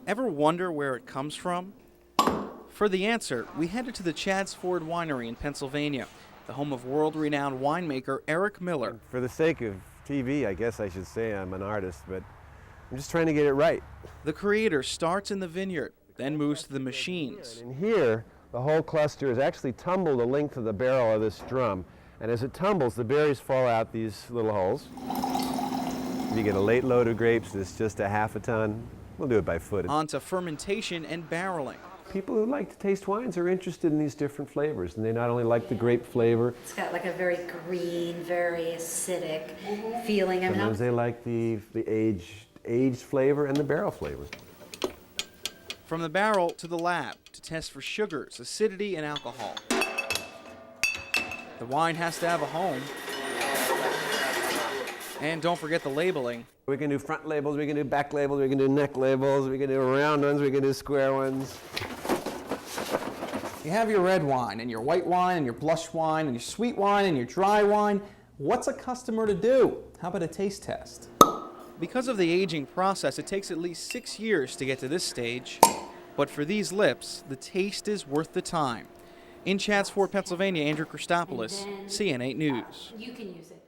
Ever wonder where it comes from? For the answer, we headed to the Chadds Ford Winery in Pennsylvania, the home of world-renowned winemaker Eric Miller. For the sake of TV, I guess I should say I'm an artist, but I'm just trying to get it right. The creator starts in the vineyard, then moves to the machines. And here, the whole cluster is actually tumbled the length of the barrel of this drum. And as it tumbles, the berries fall out these little holes. You get a late load of grapes that's just a half a ton. We'll do it by foot. On to fermentation and barreling. People who like to taste wines are interested in these different flavors, and they not only like the grape flavor. It's got like a very green, very acidic feeling. Sometimes they like the aged flavor and the barrel flavor. From the barrel to the lab to test for sugars, acidity, and alcohol. The wine has to have a home. And don't forget the labeling. We can do front labels, we can do back labels, we can do neck labels, we can do round ones, we can do square ones. You have your red wine and your white wine and your blush wine and your sweet wine and your dry wine. What's a customer to do? How about a taste test? Because of the aging process, it takes at least 6 years to get to this stage. But for these lips, the taste is worth the time. In Chadds Ford, Pennsylvania, Andrew Christopoulos, CN8 News. You can use it.